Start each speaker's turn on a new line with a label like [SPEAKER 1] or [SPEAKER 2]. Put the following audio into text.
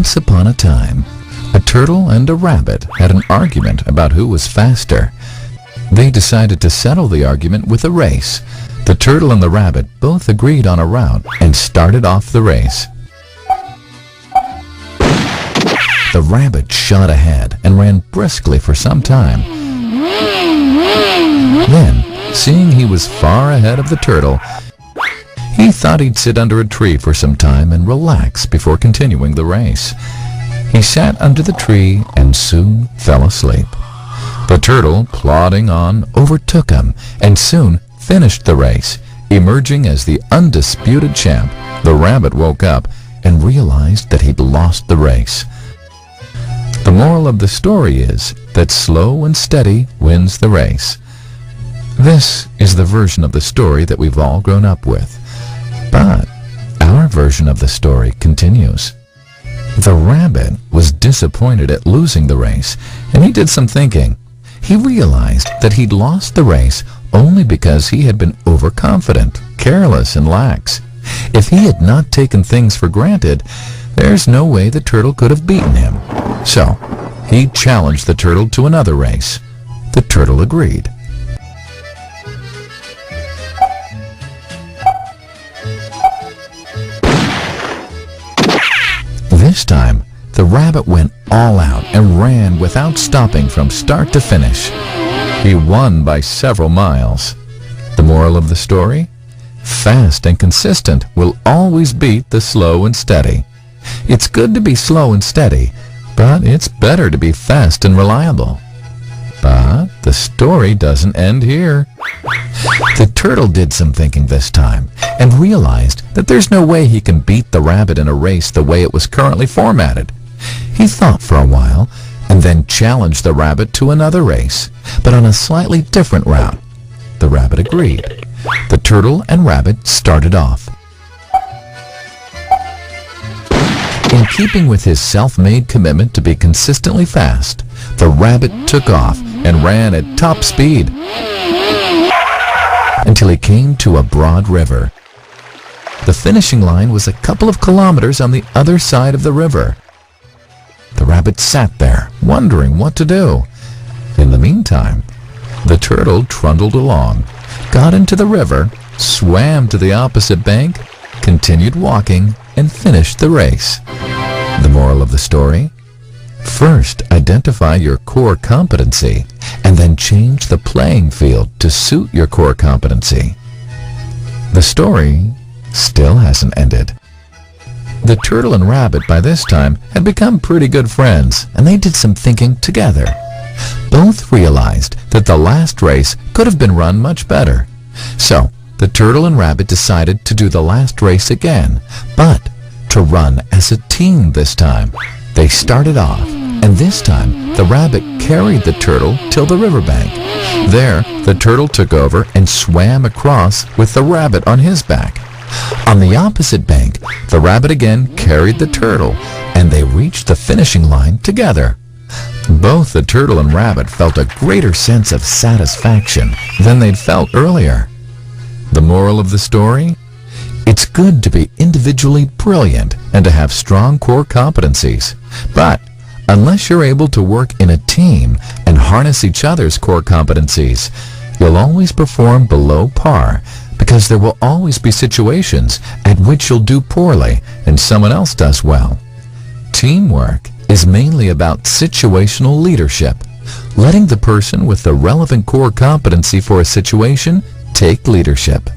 [SPEAKER 1] Once upon a time, a turtle and a rabbit had an argument about who was faster. They decided to settle the argument with a race. The turtle and the rabbit both agreed on a route and started off the race. The rabbit shot ahead and ran briskly for some time. Then, seeing he was far ahead of the turtle, he thought he'd sit under a tree for some time and relax before continuing the race. He sat under the tree and soon fell asleep. The turtle, plodding on, overtook him and soon finished the race. Emerging as the undisputed champ, the rabbit woke up and realized that he'd lost the race. The moral of the story is that slow and steady wins the race. This is the version of the story that we've all grown up with. But our version of the story continues. The rabbit was disappointed at losing the race, and he did some thinking. He realized that he'd lost the race only because he had been overconfident, careless, and lax. If he had not taken things for granted, there's no way the turtle could have beaten him. So, he challenged the turtle to another race. The turtle agreed. This time, the rabbit went all out and ran without stopping from start to finish. He won by several miles. The moral of the story? Fast and consistent will always beat the slow and steady. It's good to be slow and steady, but it's better to be fast and reliable. But the story doesn't end here. The turtle did some thinking this time and realized that there's no way he can beat the rabbit in a race the way it was currently formatted. He thought for a while and then challenged the rabbit to another race, but on a slightly different route. The rabbit agreed. The turtle and rabbit started off. In keeping with his self-made commitment to be consistently fast, the rabbit took off and ran at top speed until he came to a broad river. The finishing line was a couple of kilometers on the other side of the river. The rabbit sat there, wondering what to do. In the meantime, the turtle trundled along, got into the river, swam to the opposite bank, continued walking, and finished the race. The moral of the story? First, identify your core competency, and then change the playing field to suit your core competency. The story still hasn't ended. The turtle and rabbit by this time had become pretty good friends, and they did some thinking together. Both realized that the last race could have been run much better. So, the turtle and rabbit decided to do the last race again, but to run as a team this time. They started off, and this time the rabbit carried the turtle till the riverbank. There, the turtle took over and swam across with the rabbit on his back. On the opposite bank, the rabbit again carried the turtle, and they reached the finishing line together. Both the turtle and rabbit felt a greater sense of satisfaction than they'd felt earlier. The moral of the story? It's good to be individually brilliant and to have strong core competencies. But unless you're able to work in a team and harness each other's core competencies, you'll always perform below par, because there will always be situations at which you'll do poorly and someone else does well. Teamwork is mainly about situational leadership, letting the person with the relevant core competency for a situation take leadership.